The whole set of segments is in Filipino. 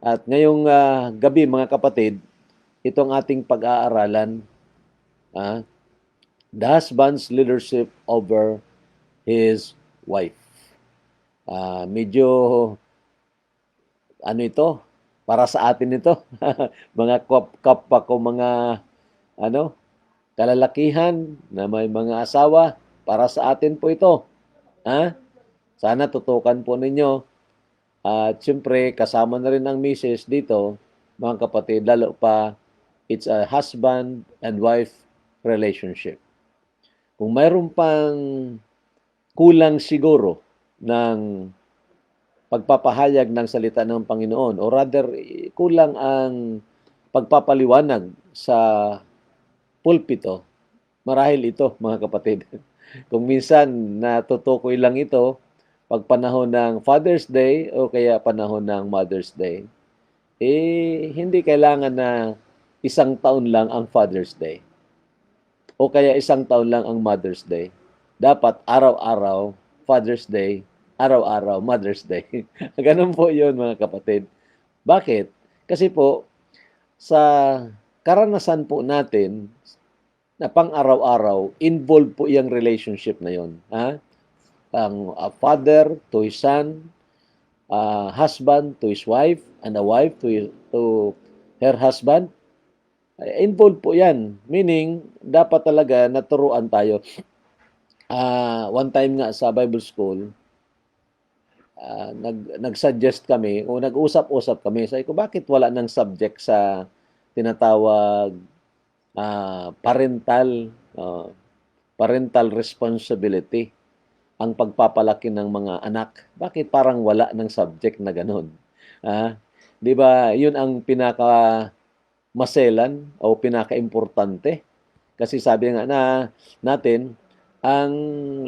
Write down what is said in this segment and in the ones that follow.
At ngayong gabi mga kapatid, itong ating pag-aaralan, ah, the husband's leadership over his wife. Medyo ano ito, para sa atin ito, mga kapwa ko mga ano, kalalakihan na may mga asawa, para sa atin po ito. Ha? Sana tutukan po ninyo. At siyempre, kasama na rin ang misis dito, mga kapatid, lalo pa, it's a husband and wife relationship. Kung mayroon pang kulang siguro ng pagpapahayag ng salita ng Panginoon, o rather, kulang ang pagpapaliwanag sa pulpito, marahil ito, mga kapatid. Kung minsan natutukoy lang ito pag panahon ng Father's Day o kaya panahon ng Mother's Day, hindi kailangan na isang taon lang ang Father's Day o kaya isang taon lang ang Mother's Day. Dapat araw-araw Father's Day, araw-araw Mother's Day. Ganun po yun, mga kapatid. Bakit? Kasi po, sa karanasan po natin na pang-araw-araw, involved po yung relationship na yon. Ha? Ang father to his son, husband to his wife, and a wife to her husband. Involved po yan. Meaning, dapat talaga naturuan tayo. One time nga sa Bible school, nag-suggest kami o nag-usap-usap kami. Sabi ko, bakit wala ng subject sa tinatawag parental responsibility, ang pagpapalaki ng mga anak? Bakit parang wala ng subject na ganun? 'Di ba? 'Yun ang pinaka maselan o pinaka-importante. Kasi sabi nga natin, ang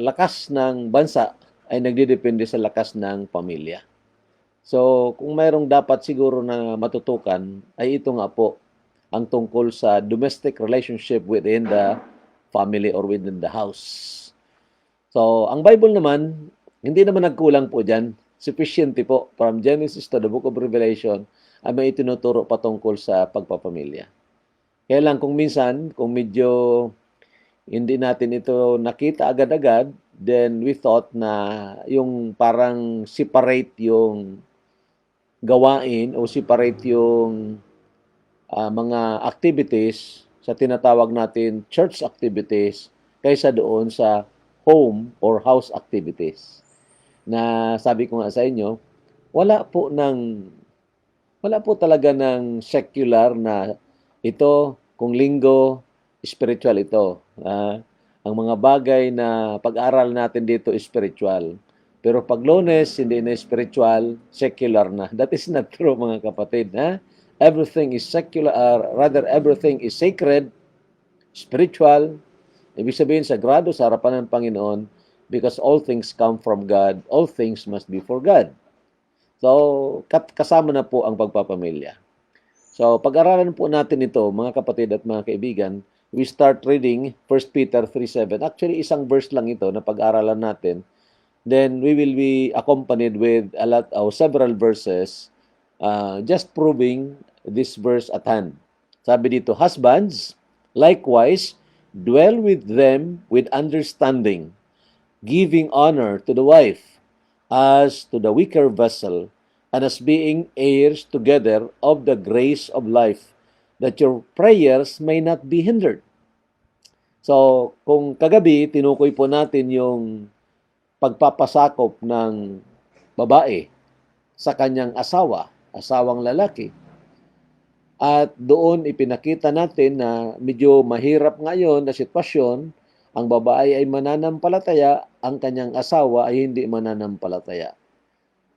lakas ng bansa ay nagdedepende sa lakas ng pamilya. So, kung mayroong dapat siguro na matutukan, ay ito nga po, ang tungkol sa domestic relationship within the family or within the house. So, ang Bible naman, hindi naman nagkulang po dyan. Sufficient po. From Genesis to the book of Revelation, ay may itinuturo patungkol sa pagpapamilya. Kaya lang kung minsan, kung medyo hindi natin ito nakita agad-agad, then we thought na yung parang separate yung gawain o separate yung mga activities sa tinatawag natin church activities kaysa doon sa home or house activities. Na sabi ko nga sa inyo, wala po ng wala po talaga ng secular na ito, kung linggo, spiritual ito. Ang mga bagay na pag-aral natin dito is spiritual. Pero pag Lunes, hindi na spiritual, secular na. That is not true, mga kapatid. Everything is secular, rather everything is sacred, spiritual. Ibig sabihin, sagrado sa harapan ng Panginoon, because all things come from God, all things must be for God. So, kasama na po ang pagpapamilya. So, pag-aralan po natin ito, mga kapatid at mga kaibigan, we start reading 1 Peter 3:7. Actually, isang verse lang ito na pag-aralan natin. Then, we will be accompanied with several verses just proving this verse at hand. Sabi dito, husbands, likewise, dwell with them with understanding, giving honor to the wife as to the weaker vessel, and as being heirs together of the grace of life, that your prayers may not be hindered. So, kung kagabi, tinukoy po natin yung pagpapasakop ng babae sa kanyang asawang lalaki. At doon ipinakita natin na medyo mahirap ngayon na sitwasyon, ang babae ay mananampalataya, ang kanyang asawa ay hindi mananampalataya.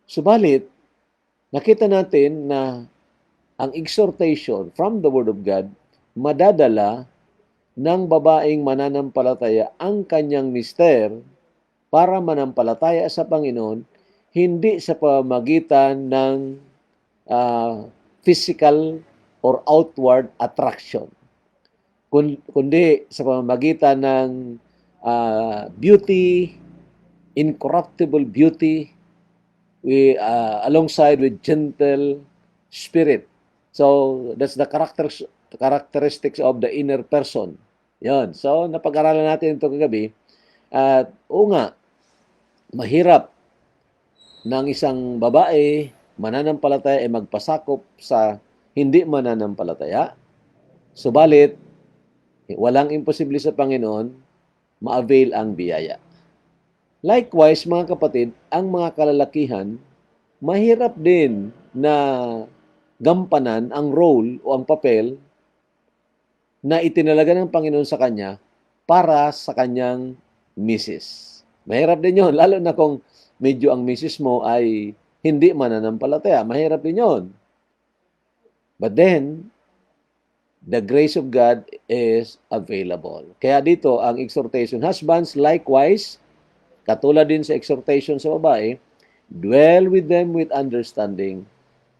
Subalit, nakita natin na ang exhortation from the Word of God madadala ng babaeng mananampalataya ang kanyang mister para manampalataya sa Panginoon, hindi sa pamamagitan ng physical or outward attraction, kundi sa pamamagitan ng beauty, incorruptible beauty, alongside with gentle spirit. So, that's the characteristics of the inner person. Yon. So, napag-aralan natin ito kagabi. At oo nga, mahirap ng isang babae, mananampalataya ay magpasakop sa hindi mananampalataya. Subalit, walang imposible sa Panginoon, ma-avail ang biyaya. Likewise, mga kapatid, ang mga kalalakihan, mahirap din na gampanan ang role o ang papel na itinalaga ng Panginoon sa kanya para sa kanyang misis. Mahirap din yun, lalo na kung medyo ang misis mo ay hindi mananampalataya. Mahirap din yun. But then, the grace of God is available. Kaya dito, ang exhortation, husbands, likewise, katulad din sa exhortation sa babae, dwell with them with understanding,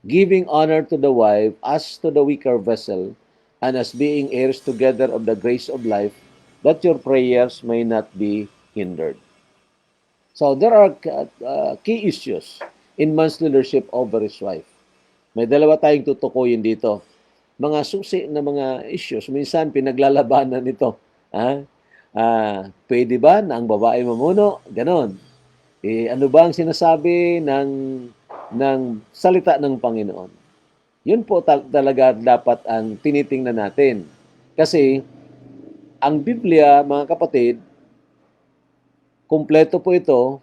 giving honor to the wife as to the weaker vessel, and as being heirs together of the grace of life, that your prayers may not be hindered. So there are key issues in man's leadership over his wife. May dalawa tayong tutukuyin dito. Mga susi na mga issues. Minsan pinaglalabanan ito. Pwede ba na ang babae mamuno? Ganon. Ano ba ang sinasabi ng salita ng Panginoon? Yun po talaga dapat ang tinitingnan natin. Kasi ang Biblia, mga kapatid, kumpleto po ito,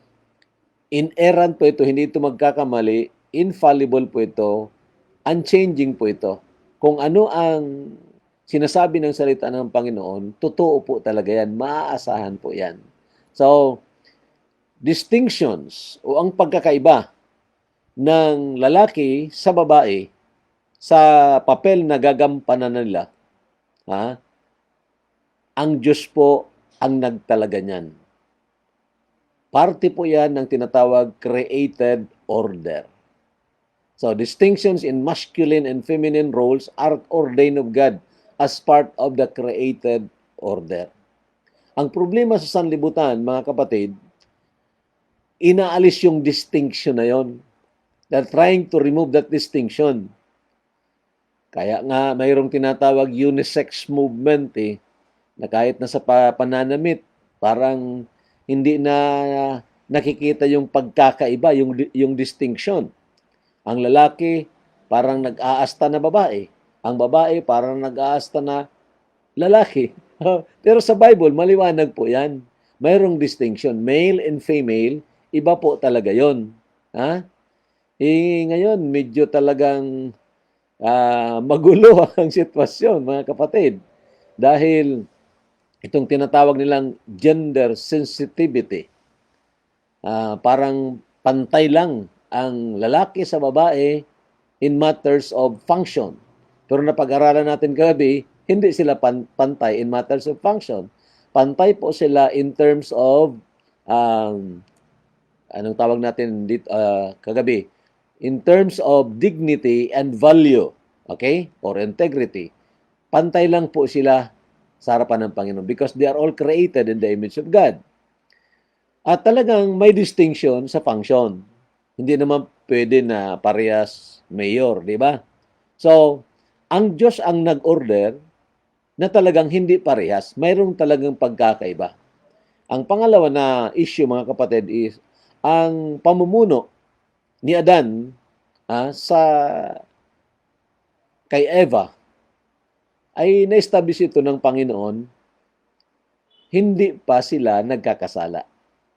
inerrant po ito, hindi ito magkakamali, infallible po ito, unchanging po ito. Kung ano ang sinasabi ng salita ng Panginoon, totoo po talaga yan, maaasahan po yan. So, distinctions o ang pagkakaiba ng lalaki sa babae sa papel na gagampanan nila, ang Diyos po ang nagtalaga niyan. Parte po yan ng tinatawag created order. So, distinctions in masculine and feminine roles are ordained of God as part of the created order. Ang problema sa sanlibutan, mga kapatid, inaalis yung distinction na yon. They're trying to remove that distinction. Kaya nga, mayroong tinatawag unisex movement na kahit nasa pananamit, parang hindi na nakikita yung pagkakaiba, yung distinction. Ang lalaki parang nag-aasta na babae. Ang babae parang nag-aasta na lalaki. Pero sa Bible, maliwanag po yan. Mayroong distinction. Male and female, iba po talaga yon. Ngayon, medyo talagang magulo ang sitwasyon, mga kapatid. Dahil itong tinatawag nilang gender sensitivity. Parang pantay lang ang lalaki sa babae in matters of function. Pero napag-aralan natin kagabi, hindi sila pantay in matters of function. Pantay po sila in terms of, anong tawag natin dito, kagabi? In terms of dignity and value, okay? Or integrity. Pantay lang po sila sa harapan ng Panginoon because they are all created in the image of God. At talagang may distinction sa function. Hindi naman pwede na parehas mayor, di ba? So, ang Diyos ang nag-order na talagang hindi parehas. Mayroong talagang pagkakaiba. Ang pangalawa na issue, mga kapatid, is ang pamumuno ni Adan kay Eva ay na-establish ito ng Panginoon, hindi pa sila nagkakasala.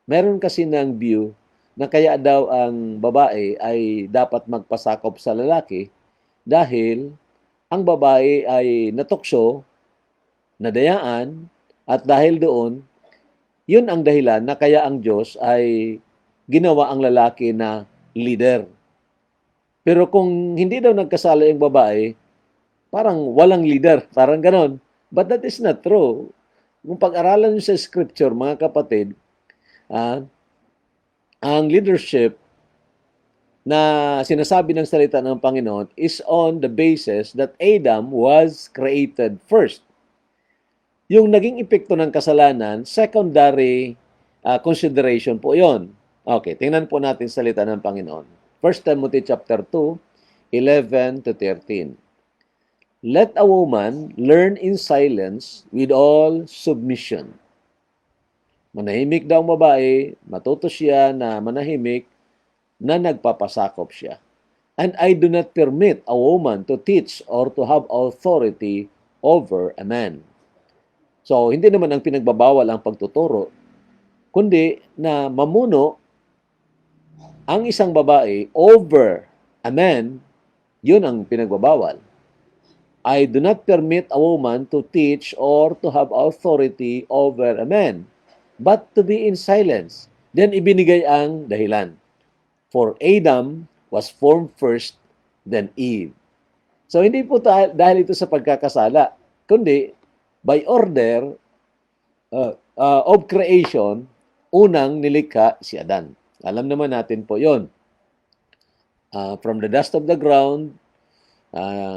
Meron kasi ng view na kaya daw ang babae ay dapat magpasakop sa lalaki dahil ang babae ay natukso, nadayaan, at dahil doon, yun ang dahilan na kaya ang Diyos ay ginawa ang lalaki na leader. Pero kung hindi daw nagkasala yung babae, parang walang leader, parang ganon. But that is not true. Kung pag-aralan nyo sa scripture, mga kapatid, ang leadership na sinasabi ng salita ng Panginoon is on the basis that Adam was created first. Yung naging epekto ng kasalanan, secondary consideration po yon. Okay, tingnan po natin salita ng Panginoon. 1 Timothy chapter 2, 11 to 13. Let a woman learn in silence with all submission. Manahimik daw ang babae, matuto siya na manahimik na nagpapasakop siya. And I do not permit a woman to teach or to have authority over a man. So, hindi naman ang pinagbabawal ang pagtuturo, kundi na mamuno ang isang babae over a man, yun ang pinagbabawal. I do not permit a woman to teach or to have authority over a man, but to be in silence. Then ibinigay ang dahilan. For Adam was formed first, then Eve. So hindi po dahil ito sa pagkakasala, kundi by order of creation, unang nilikha si Adan. Alam naman natin po yon. From the dust of the ground,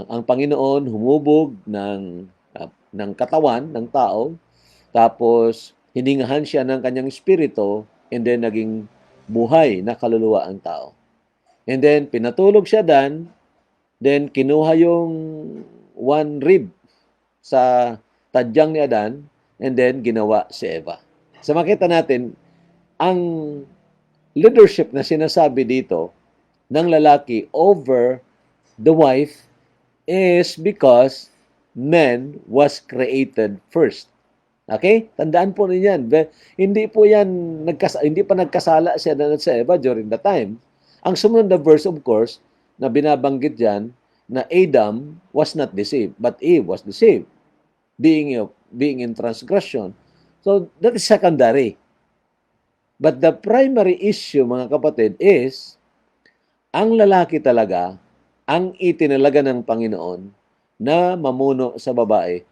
ang Panginoon humubog ng katawan ng tao, tapos hiningahan siya ng kanyang espiritu, and then naging buhay na kaluluwa ang tao. And then pinatulog siya then kinuha yung one rib sa tadyang ni Adan, and then ginawa si Eva. So makita natin, ang leadership na sinasabi dito ng lalaki over the wife is because man was created first. Okay? Tandaan po ninyo yan. Hindi po yan, hindi pa nagkasala si Adan at si Eva during the time. Ang sumunod na verse, of course, na binabanggit dyan, na Adam was not deceived, but Eve was deceived, being in transgression. So, that is secondary. But the primary issue, mga kapatid, is ang lalaki talaga ang itinalaga ng Panginoon na mamuno sa babae.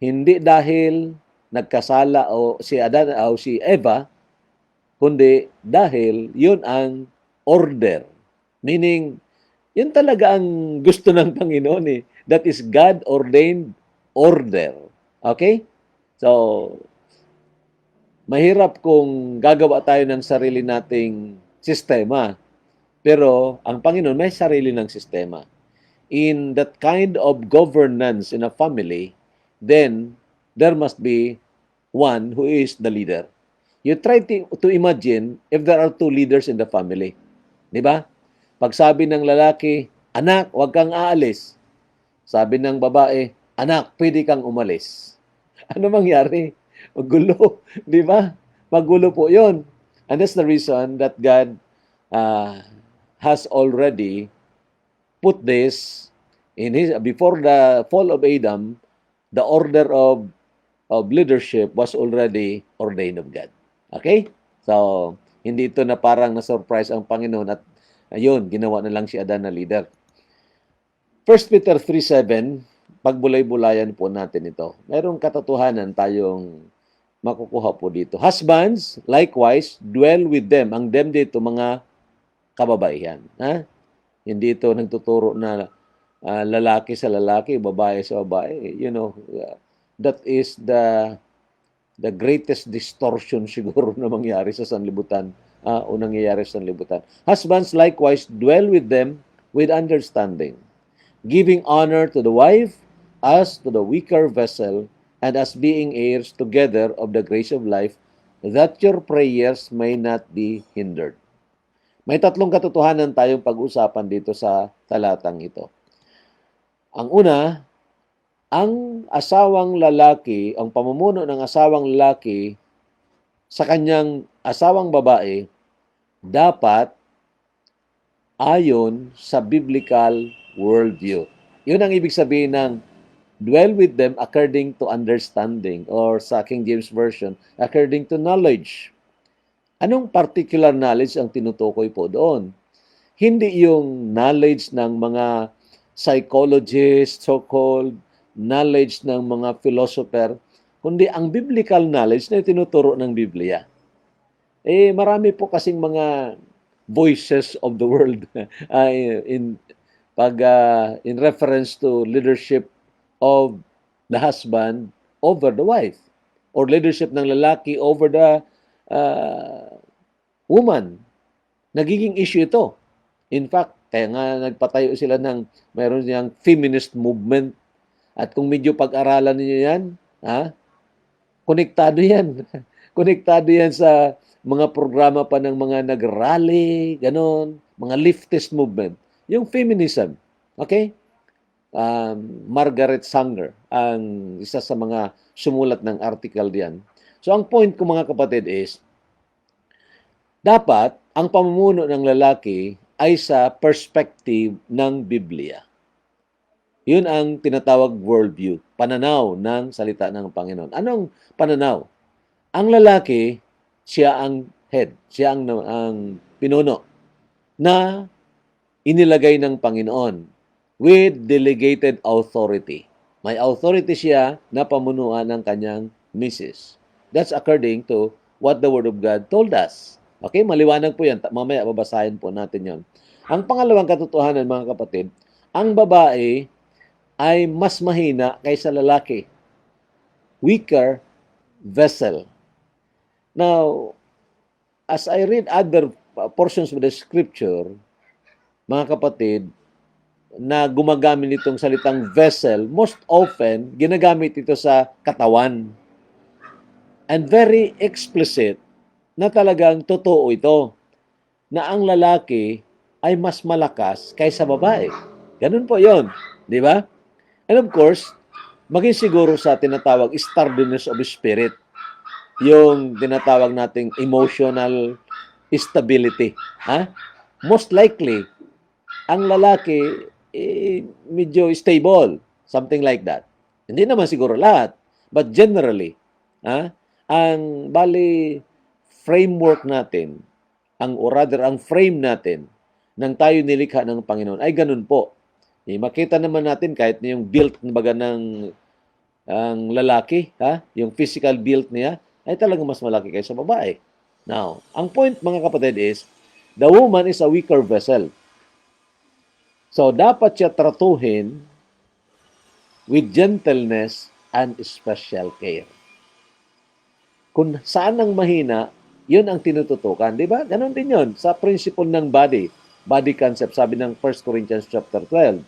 Hindi dahil nagkasala o si Adan o si Eva, kundi dahil yun ang order. Meaning, yun talaga ang gusto ng Panginoon eh. That is God-ordained order. Okay? So, mahirap kung gagawa tayo ng sarili nating sistema. Pero ang Panginoon may sarili ng sistema. In that kind of governance in a family, then there must be one who is the leader. You try to imagine if there are two leaders in the family. Di ba? Pag sabi ng lalaki, anak, huwag kang aalis. Sabi ng babae, anak, pwede kang umalis. Ano mangyari? Magulo. Di ba? Magulo po yun. And that's the reason that God has already put this in before the fall of Adam, the order of leadership was already ordained of God. Okay? So, hindi ito na parang na-surprise ang Panginoon at ayun, ginawa na lang si Adan na leader. 1 Peter 3:7, pagbulay-bulayan po natin ito. Mayroong katotohanan tayong makukuha po dito. Husbands, likewise, dwell with them. Ang them dito, mga kababaihan. Ha? Hindi ito nagtuturo na lalaki sa lalaki, babae sa babae. You know, that is the greatest distortion siguro na mangyari sa sanlibutan o nangyayari sa sanlibutan. Husbands likewise dwell with them with understanding, giving honor to the wife as to the weaker vessel, and as being heirs together of the grace of life, that your prayers may not be hindered. May tatlong katotohanan tayong pag-usapan dito sa talatang ito. Ang una, ang asawang lalaki, ang pamumuno ng asawang lalaki sa kanyang asawang babae dapat ayon sa biblical worldview. Yun ang ibig sabihin ng dwell with them according to understanding, or sa King James Version, according to knowledge. Anong particular knowledge ang tinutukoy po doon? Hindi yung knowledge ng mga psychologists, so-called knowledge ng mga philosopher, kundi ang biblical knowledge na tinuturo ng Biblia. Marami po kasing mga voices of the world in reference to leadership of the husband over the wife, or leadership ng lalaki over the woman. Nagiging issue ito. In fact, Kaya nga nagpatayo sila ng mayroon niyang feminist movement. At kung medyo pag-aralan niyo yan, ha, konektado yan. Konektado yan sa mga programa pa ng mga nag-rally, ganon, mga leftist movement. Yung feminism, okay? Margaret Sanger, ang isa sa mga sumulat ng article diyan. So ang point ko mga kapatid is, dapat ang pamumuno ng lalaki ay sa perspective ng Biblia. Yun ang tinatawag worldview, pananaw ng salita ng Panginoon. Anong pananaw? Ang lalaki, siya ang head, siya ang pinuno na inilagay ng Panginoon with delegated authority. May authority siya na pamunuan ng kanyang misis. That's according to what the Word of God told us. Okay, maliwanag po yan. Mamaya babasahin po natin yon. Ang pangalawang katotohanan, mga kapatid, ang babae ay mas mahina kaysa lalaki. Weaker vessel. Now, as I read other portions of the scripture, mga kapatid, na gumagamit nitong salitang vessel, most often, ginagamit ito sa katawan. And very explicit na talagang totoo ito, na ang lalaki ay mas malakas kaysa babae. Ganun po yon, di ba? And of course, maging siguro sa tinatawag sturdiness of spirit, yung tinatawag nating emotional stability. Ha? Most likely, ang lalaki medyo stable, something like that. Hindi naman siguro lahat, but generally, ang bali framework natin, ang frame natin nang tayo nilikha ng Panginoon ay ganun po. Makita naman natin kahit yung built baga ng ang lalaki, yung physical build niya ay talagang mas malaki kaysa babae. Now, ang point mga kapatid is, the woman is a weaker vessel. So, dapat siya tratuhin with gentleness and special care. Kung saan ang mahina, yun ang tinututukan. Di ba? Ganon din yun sa principle ng body concept. Sabi ng 1 Corinthians chapter 12,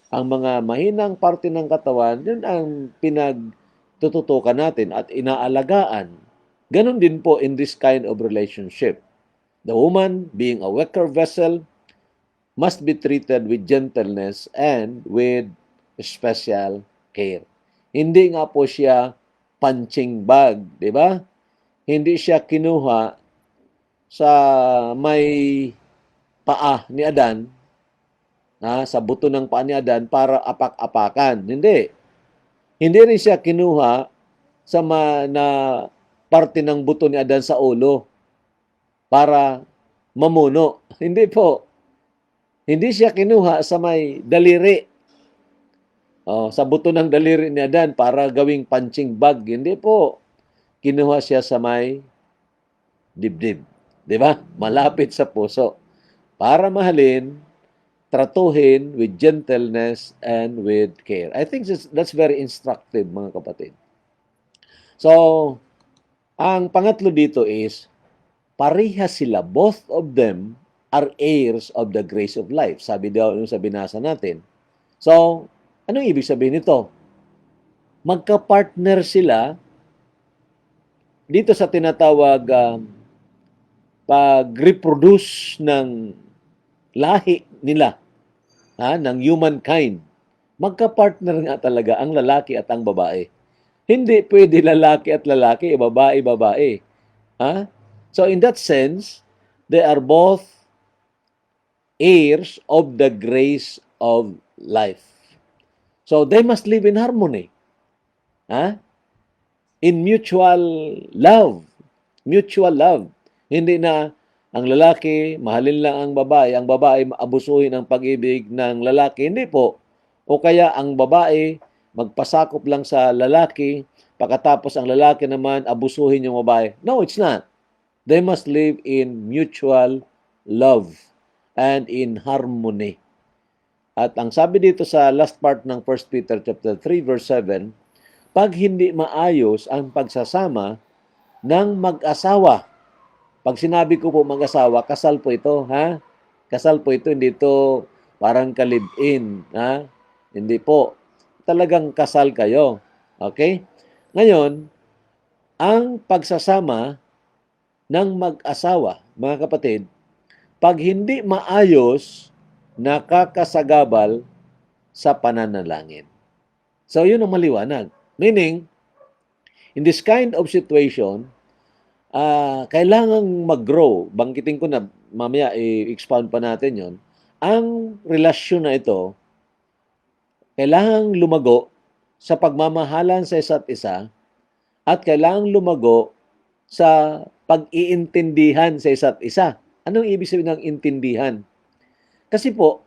ang mga mahinang parte ng katawan, yun ang pinagtututukan natin at inaalagaan. Ganon din po in this kind of relationship. The woman, being a weaker vessel, must be treated with gentleness and with special care. Hindi nga po siya punching bag, di ba? Hindi siya kinuha sa may paa ni Adan, sa buto ng paa ni Adan para apak-apakan. Hindi. Hindi rin siya kinuha sa na parte ng buto ni Adan sa ulo para mamuno. Hindi po. Hindi siya kinuha sa may daliri. Sa buto ng daliri ni Adan para gawing punching bag. Hindi po. Kinuha siya sa may dibdib. Di ba? Malapit sa puso. Para mahalin, tratuhin with gentleness and with care. I think that's very instructive, mga kapatid. So, ang pangatlo dito is, pareha sila, both of them are heirs of the grace of life. Sabi daw yung sa binasa natin. So, anong ibig sabihin nito? Magka-partner sila dito sa tinatawag pag-reproduce ng lahi nila, ng humankind. Magka-partner nga talaga ang lalaki at ang babae. Hindi pwede lalaki at lalaki, babae-babae. So in that sense, they are both heirs of the grace of life. So they must live in harmony. In mutual love. Mutual love. Hindi na ang lalaki, mahalin lang ang babae abusuhin ang pag-ibig ng lalaki. Hindi po. O kaya ang babae, magpasakop lang sa lalaki, pagkatapos ang lalaki naman, abusuhin yung babae. No, it's not. They must live in mutual love and in harmony. At ang sabi dito sa last part ng 1 Peter chapter 3 verse 7, pag hindi maayos ang pagsasama ng mag-asawa. Pag sinabi ko po mag-asawa, kasal po ito, Kasal po ito, hindi ito parang ka-live-in. Ha? Hindi po. Talagang kasal kayo. Okay? Ngayon, ang pagsasama ng mag-asawa, mga kapatid, pag hindi maayos, nakakasagabal sa pananalangin. So, yun ang maliwanag. Meaning, in this kind of situation, kailangang mag-grow. Banggitin ko na, mamaya i-expound pa natin yon. Ang relasyon na ito, kailangang lumago sa pagmamahalan sa isa't isa at kailangang lumago sa pag-iintindihan sa isa't isa. Anong ibig sabihin ng intindihan? Kasi po,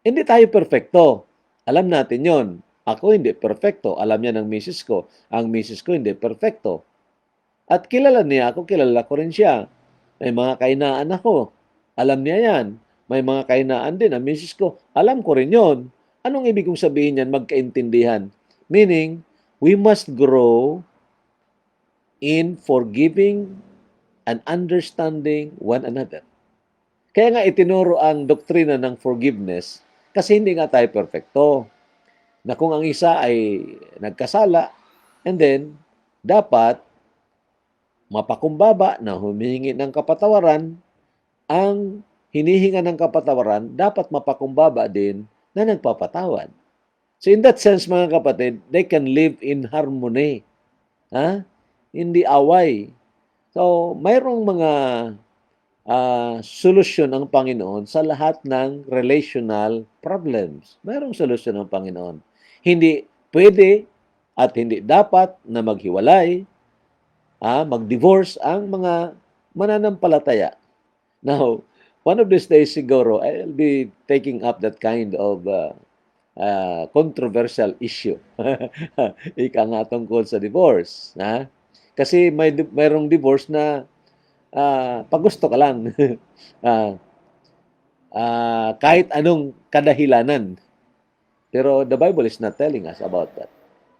hindi tayo perfecto. Alam natin yon. Ako hindi perfecto. Alam niya ng misis ko. Ang misis ko hindi perfecto. At kilala niya ako, kilala ko rin siya. May mga kainaan ako. Alam niya yan. May mga kainaan din. Ang misis ko, alam ko rin yon. Anong ibig kong sabihin yan? Magkaintindihan. Meaning, we must grow in forgiving and understanding one another. Kaya nga itinuro ang doktrina ng forgiveness kasi hindi nga tayo perfecto. Na kung ang isa ay nagkasala, and then, dapat mapakumbaba na humihingi ng kapatawaran, ang hinihinga ng kapatawaran, dapat mapakumbaba din na nagpapatawad. So in that sense, mga kapatid, they can live in harmony. Ha? Hindi away. So, mayroong mga solusyon ang Panginoon sa lahat ng relational problems. Mayroong solusyon ang Panginoon. Hindi pwede at hindi dapat na maghiwalay, mag-divorce ang mga mananampalataya. Now, one of these days siguro, I'll be taking up that kind of controversial issue. Ika nga tungkol sa divorce. Ha? Kasi mayroong divorce na pag gusto ka lang. Kahit anong kadahilanan. Pero the Bible is not telling us about that.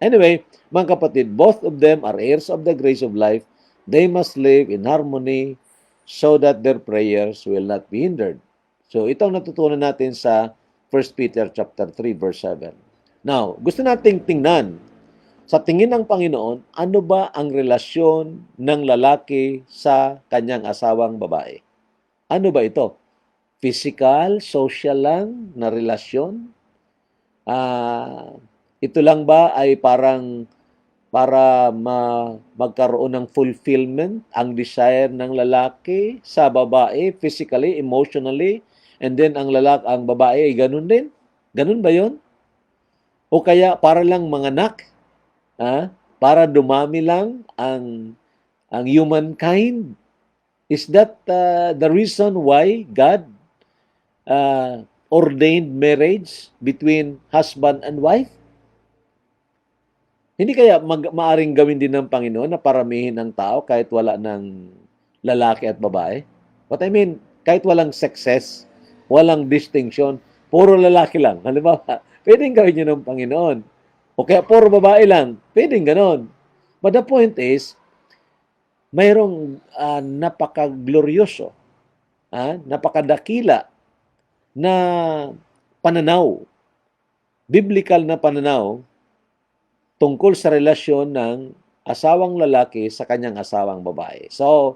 Anyway, mga kapatid, both of them are heirs of the grace of life. They must live in harmony so that their prayers will not be hindered. So, ito ang natutunan natin sa 1 Peter chapter 3 verse 7. Now, gusto nating tingnan sa tingin ng Panginoon, ano ba ang relasyon ng lalaki sa kanyang asawang babae? Ano ba ito? Physical, social lang na relasyon? Ito lang ba ay parang para magkaroon ng fulfillment ang desire ng lalaki sa babae, physically, emotionally, and then ang babae ay ganun din? Ganun ba yon? O kaya para lang manganak? Para dumami lang ang humankind? Is that the reason why God ordained marriage between husband and wife? Hindi kaya maaring gawin din ng Panginoon na paramihin ang tao kahit wala ng lalaki at babae? What I mean, kahit walang success, walang distinction, puro lalaki lang. Halimbawa, pwedeng gawin yun ng Panginoon. O kaya puro babae lang, pwedeng ganon. But the point is, mayroong napaka-gloryoso, napakadakila na pananaw, biblical na pananaw tungkol sa relasyon ng asawang lalaki sa kanyang asawang babae. So,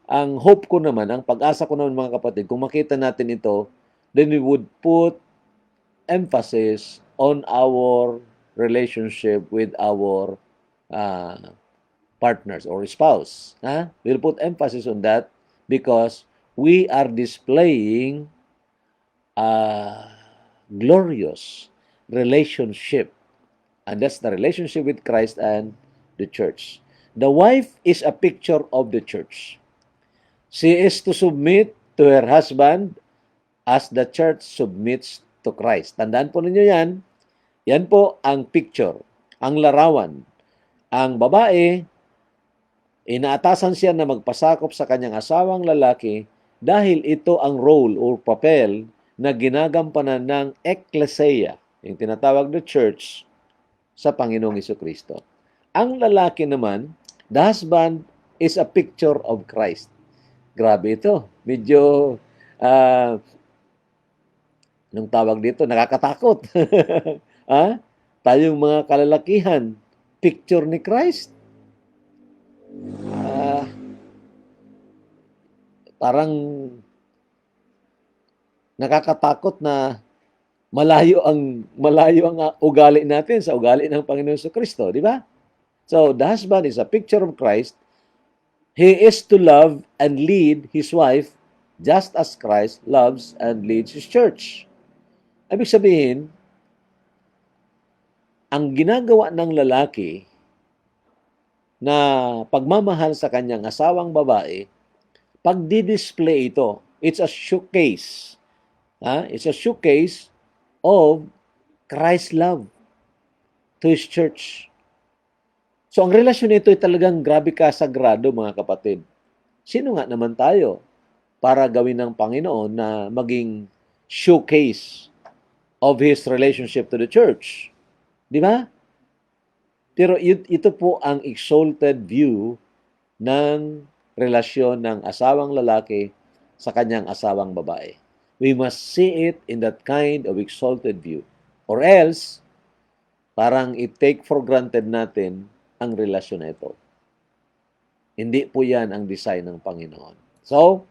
ang hope ko naman, ang pag-asa ko naman mga kapatid, kung makita natin ito, then we would put emphasis on our relationship with our partners or spouse. We'll put emphasis on that because we are displaying a glorious relationship. And that's the relationship with Christ and the church. The wife is a picture of the church. She is to submit to her husband as the church submits to Christ. Tandaan po ninyo yan. Yan po ang picture, ang larawan. Ang babae, inaatasan siya na magpasakop sa kanyang asawang lalaki dahil ito ang role or papel na ginagampanan ng ecclesia, yung tinatawag na church, sa Panginoong Jesucristo. Ang lalaki naman, the husband is a picture of Christ. Grabe ito. Medyo Anong tawag dito? Nakakatakot. Ha? Tayong mga kalalakihan, picture ni Christ. Ah, parang nakakatakot na malayo ang ugali natin sa ugali ng Panginoon Kristo, di ba? So, the husband is a picture of Christ. He is to love and lead his wife just as Christ loves and leads his church. Ibig sabihin, ang ginagawa ng lalaki na pagmamahal sa kanyang asawang babae, pagdi-display ito. It's a showcase. It's a showcase of Christ's love to His church. So, ang relasyon nito ay talagang grabe kasagrado, mga kapatid. Sino nga naman tayo para gawin ng Panginoon na maging showcase of His relationship to the church? Di ba? Pero ito po ang exalted view ng relasyon ng asawang lalaki sa kanyang asawang babae. We must see it in that kind of exalted view. Or else, parang i-take for granted natin ang relasyon na ito. Hindi po yan ang design ng Panginoon. So,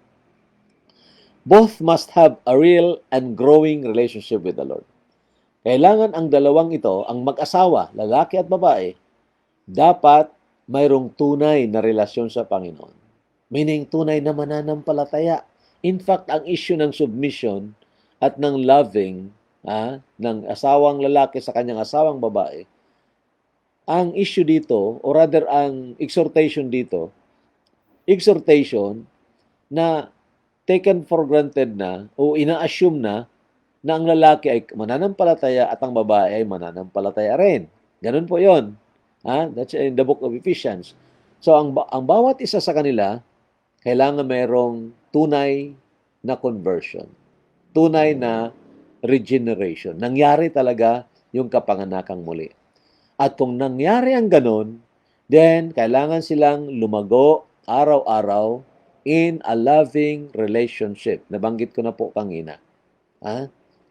both must have a real and growing relationship with the Lord. Kailangan ang dalawang ito, ang mag-asawa, lalaki at babae, dapat mayroong tunay na relasyon sa Panginoon. Meaning, tunay na mananampalataya. In fact, ang issue ng submission at ng loving ng asawang lalaki sa kanyang asawang babae, ang issue dito, or rather ang exhortation dito, na taken for granted na o ina-assume na ang lalaki ay mananampalataya at ang babae ay mananampalataya rin. Ganun po yon. That's in the book of Ephesians. So, ang bawat isa sa kanila, kailangan mayroong tunay na conversion. Tunay na regeneration. Nangyari talaga yung kapanganakang muli. At kung nangyari ang ganun, then kailangan silang lumago araw-araw in a loving relationship. Nabanggit ko na po kanina.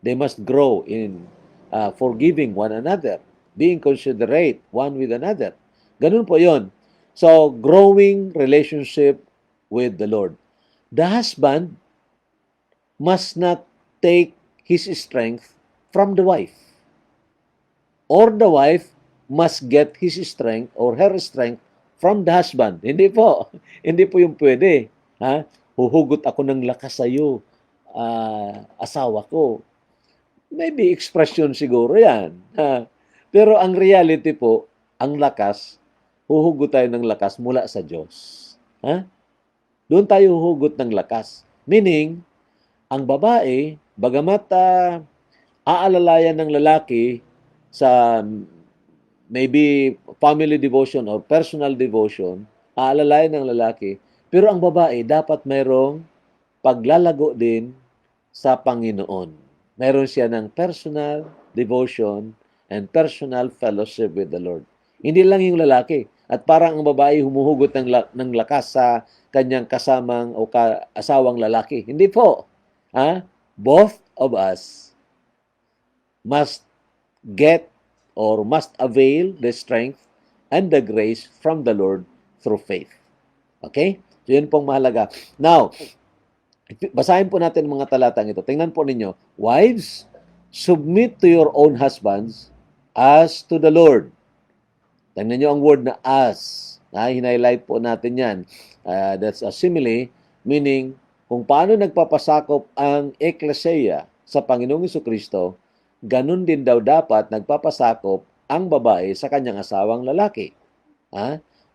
They must grow in forgiving one another, being considerate one with another. Ganun po yon. So, growing relationship with the Lord. The husband must not take his strength from the wife. Or the wife must get his strength or her strength from the husband. Hindi po. Hindi po yung pwede. Huhugot ako ng lakas sa iyo, asawa ko. Maybe expression siguro yan. Pero ang reality po, ang lakas, huhugot tayo ng lakas mula sa Diyos. Doon tayo huhugot ng lakas. Meaning, ang babae, bagamat aalalayan ng lalaki sa maybe family devotion or personal devotion, aalalayan ng lalaki, pero ang babae dapat mayroong paglalago din sa Panginoon. Meron siya ng personal devotion and personal fellowship with the Lord. Hindi lang yung lalaki. At parang ang babae humuhugot ng lakas sa kanyang kasamang o asawang lalaki. Hindi po. Both of us must get or must avail the strength and the grace from the Lord through faith. Okay? So, yun pong mahalaga. Now, basahin po natin mga talatang ito. Tingnan po ninyo. Wives, submit to your own husbands as to the Lord. Tingnan nyo ang word na as. Hinighlight po natin yan. That's a simile, meaning kung paano nagpapasakop ang eklesiya sa Panginoong Jesucristo, ganun din daw dapat nagpapasakop ang babae sa kanyang asawang lalaki.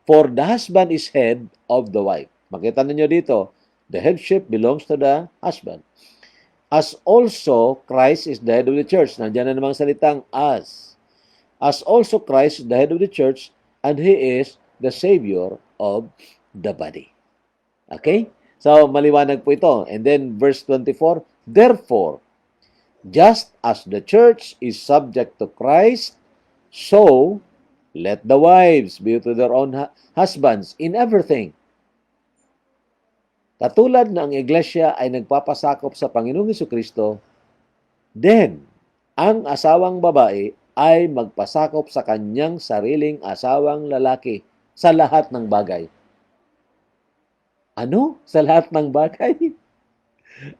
For the husband is head of the wife. Makita ninyo dito, the headship belongs to the husband. As also, Christ is the head of the church. Nandiyan na namang salitang as. As also, Christ is the head of the church, and He is the Savior of the body. Okay? So, maliwanag po ito. And then, verse 24, therefore, just as the church is subject to Christ, so let the wives be to their own husbands in everything. Katulad na ang iglesia ay nagpapasakop sa Panginoong Jesucristo, Then, ang asawang babae ay magpasakop sa kanyang sariling asawang lalaki sa lahat ng bagay. Ano? Sa lahat ng bagay?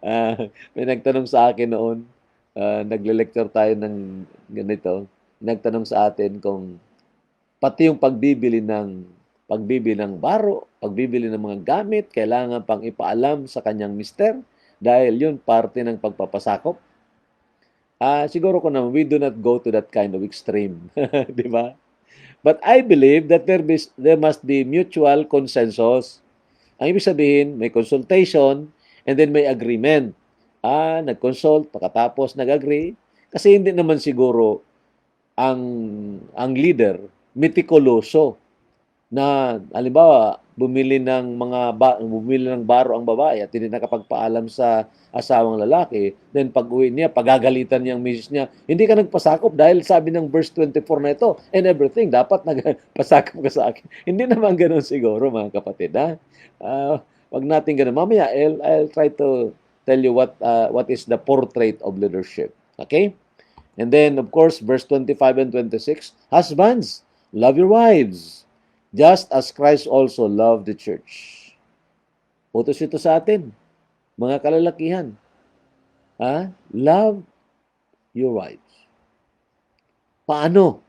Ah, may nagtanong sa akin noon, nagle-lecture tayo ng ganito. Nagtanong sa atin kung pati yung pagbibili ng baro, pagbibili ng mga gamit, kailangan pang ipaalam sa kanyang mister dahil yun parte ng pagpapasakop. Siguro ko naman, we do not go to that kind of extreme. Di ba? But I believe that there must be mutual consensus. Ang ibig sabihin, may consultation and then may agreement. Nag-consult, pagkatapos nag-agree. Kasi hindi naman siguro ang leader mitikuloso na halimbawa bumili ng baro ang babae at hindi nakapagpaalam sa asawang lalaki, then pag-uwi niya, pagagalitan niyang misis niya, hindi ka nagpasakop dahil sabi ng verse 24 na ito and everything, dapat nagpasakop ka sa akin. Hindi naman ganoon siguro, mga kapatid, ha? Wag natin ganoon. Mamaya, I'll try to tell you what is the portrait of leadership. Okay? And then, of course, verse 25 and 26, husbands, love your wives, just as Christ also loved the church. Utos ito sa atin, mga kalalakihan. Love your wives. Paano?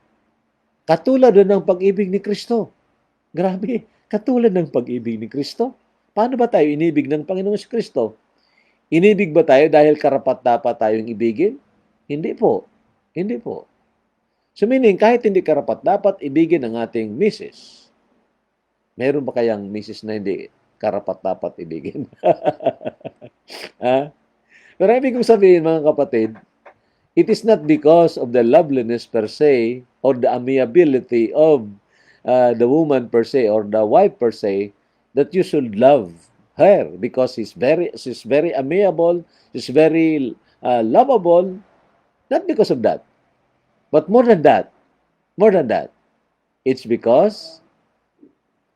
Katulad ng pag-ibig ni Kristo. Grabe, katulad ng pag-ibig ni Kristo. Paano ba tayo inibig ng Panginoong Kristo? Inibig ba tayo dahil karapat-dapat tayong ibigin? Hindi po. Hindi po. So meaning, kahit hindi karapat-dapat ibigin ang ating misis, meron ba kayang misis na hindi karapat-dapat ibigin? Pero ibig kong sabihin, mga kapatid, it is not because of the loveliness per se or the amiability of the woman per se or the wife per se that you should love her because she's very amiable, she's very lovable. Not because of that. But more than that, it's because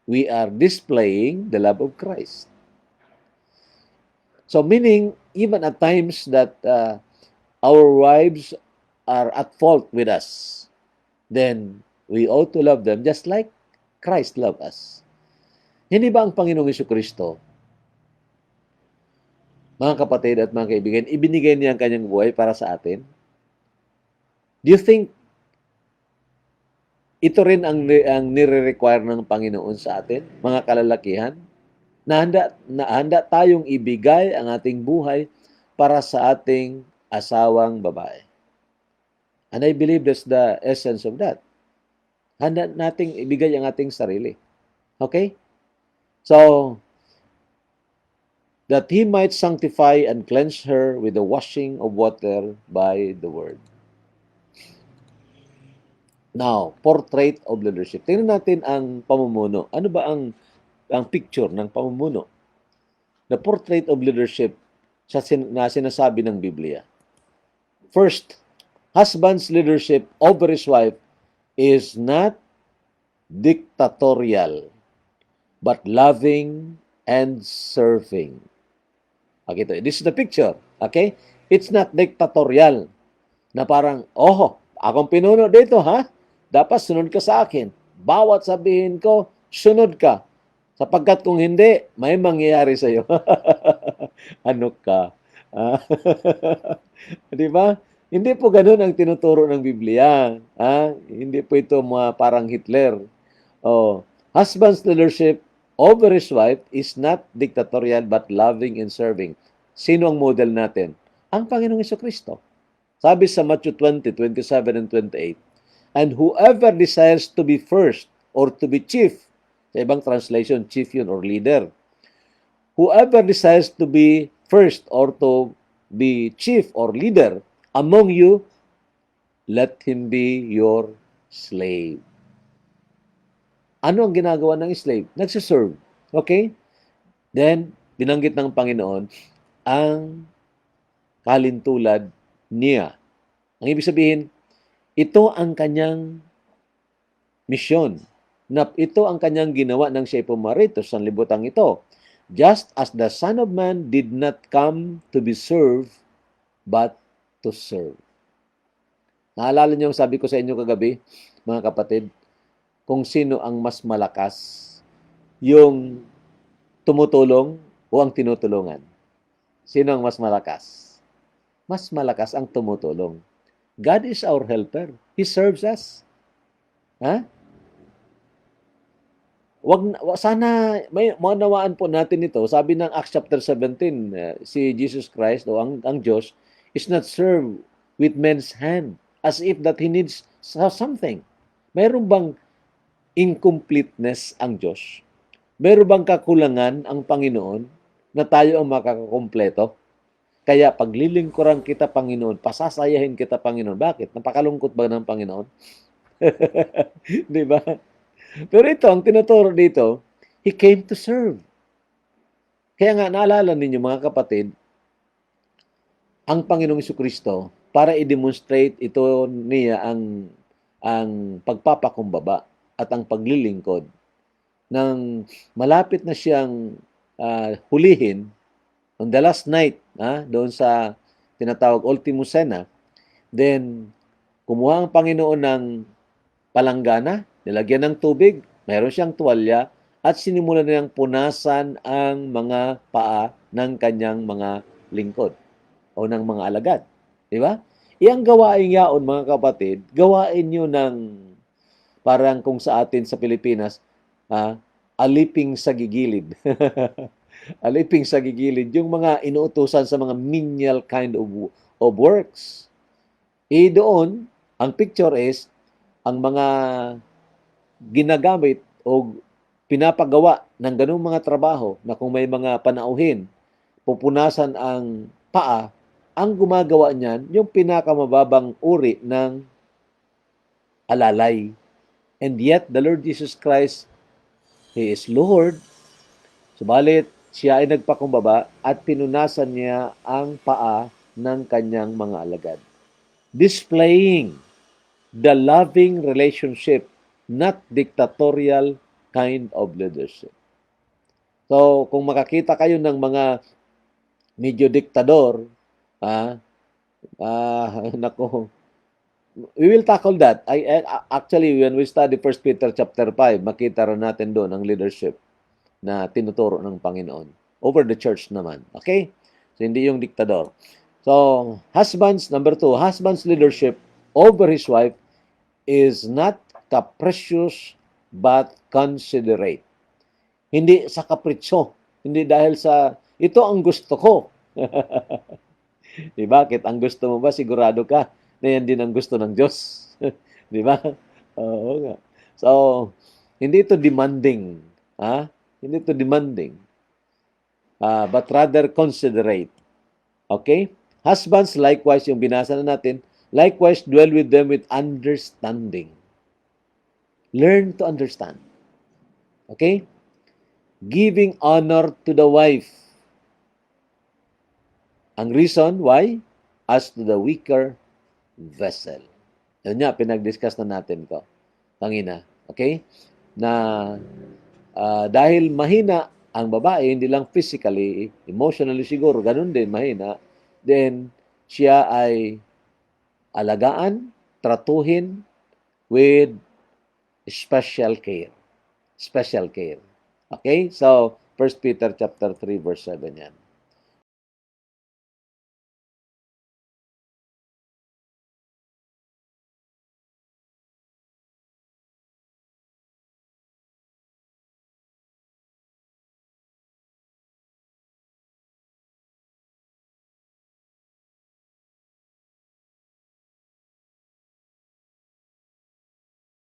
we are displaying the love of Christ. So meaning, even at times that our wives are at fault with us, then we ought to love them just like Christ loved us. Hindi ba ang Panginoong Jesucristo, mga kapatid at mga kaibigan, ibinigay niya ang kanyang buhay para sa atin? Do you think ito rin ang nire-require ng Panginoon sa atin, mga kalalakihan? Na handa tayong ibigay ang ating buhay para sa ating asawang babae. And I believe that's the essence of that. Handa nating ibigay ang ating sarili. Okay? So, that He might sanctify and cleanse her with the washing of water by the word. Now, portrait of leadership. Tingnan natin ang pamumuno. Ano ba ang picture ng pamumuno? The portrait of leadership na sinasabi ng Biblia. First, husband's leadership over his wife is not dictatorial, but loving and serving. Okay, this is the picture. Okay? It's not dictatorial. Na parang, akong pinuno dito, ha? Dapat sunod ka sa akin. Bawat sabihin ko, sunod ka. Sapagkat kung hindi, may mangyayari sa iyo. Ano ka? Di ba? Hindi po ganun ang tinuturo ng Biblia. Hindi po ito parang Hitler. Husband's leadership over his wife is not dictatorial but loving and serving. Sino ang model natin? Ang Panginoong Jesucristo. Sabi sa Matthew 20:27 and 28, and whoever desires to be first or to be chief, sa ibang translation, chief yun or leader. Whoever desires to be first or to be chief or leader among you, let him be your slave. Ano ang ginagawa ng slave? Nagsiserve. Okay? Then, binanggit ng Panginoon ang kalintulad niya. Ang ibig sabihin, ito ang kanyang misyon. Ito ang kanyang ginawa nang siya pumarito sa libutang ito. Just as the Son of Man did not come to be served, but to serve. Naalala niyo yung sabi ko sa inyo kagabi, mga kapatid, kung sino ang mas malakas, yung tumutulong o ang tinutulungan? Sino ang mas malakas? Mas malakas ang tumutulong. God is our helper. He serves us. Ha? Sana may maunawaan po natin ito. Sabi ng Acts chapter 17, si Jesus Christ o ang Diyos is not served with men's hand as if that He needs something. Mayroon bang incompleteness ang Diyos? Mayroon bang kakulangan ang Panginoon na tayo ang makakakumpleto? Kaya paglilingkuran kita, Panginoon, pasasayahin kita, Panginoon. Bakit? Napakalungkot ba ng Panginoon? Di ba? Pero ito, ang tinuturo dito, He came to serve. Kaya nga, naalala ninyo mga kapatid, ang Panginoong Jesucristo, para i-demonstrate ito niya ang pagpapakumbaba at ang paglilingkod, nang malapit na siyang hulihin, on the last night, doon sa tinatawag Ultima Cena, then kumuha ang Panginoon ng palanggana, nilagyan ng tubig, mayroon siyang tuwalya, at sinimulan niyang punasan ang mga paa ng kanyang mga lingkod o ng mga alagad. Di ba? Iyang gawain yaon, mga kapatid, gawain nyo ng parang kung sa atin sa Pilipinas, aliping sa gigilid. Aliping sa gigilid. Yung mga inuutusan sa mga menial kind of works. Doon, ang picture is, ang mga ginagamit o pinapagawa ng ganung mga trabaho na kung may mga panauhin, pupunasan ang paa, ang gumagawa niyan, yung pinakamababang uri ng alalay. And yet, the Lord Jesus Christ, He is Lord. Subalit, siya ay nagpakumbaba at pinunasan niya ang paa ng kanyang mga alagad. Displaying the loving relationship, not dictatorial kind of leadership. So, kung makakita kayo ng mga medyo diktador, nako, we will tackle that. Actually, when we study 1 Peter chapter 5, makita rin natin doon ang leadership na tinuturo ng Panginoon. Over the church naman. Okay? So, hindi yung diktador. So, husbands, number 2, husband's leadership over his wife is not capricious but considerate. Hindi sa kapritsyo. Hindi dahil sa, ito ang gusto ko. Di ba? Bakit? Ang gusto mo ba, sigurado ka na yan din ang gusto ng Diyos. Di ba? Oo nga. So, hindi ito demanding. Hindi ito demanding. But rather considerate. Okay? Husbands, likewise, yung binasa na natin, likewise, dwell with them with understanding. Learn to understand. Okay? Giving honor to the wife. Ang reason why? As to the weaker vessel. Yun nga, pinag-discuss na natin ko. Tangina. Okay? Na dahil mahina ang babae, hindi lang physically, emotionally siguro, ganun din, mahina, then siya ay alagaan, tratuhin with special care. Special care. Okay? So, 1 Peter chapter 3 verse 7 yan.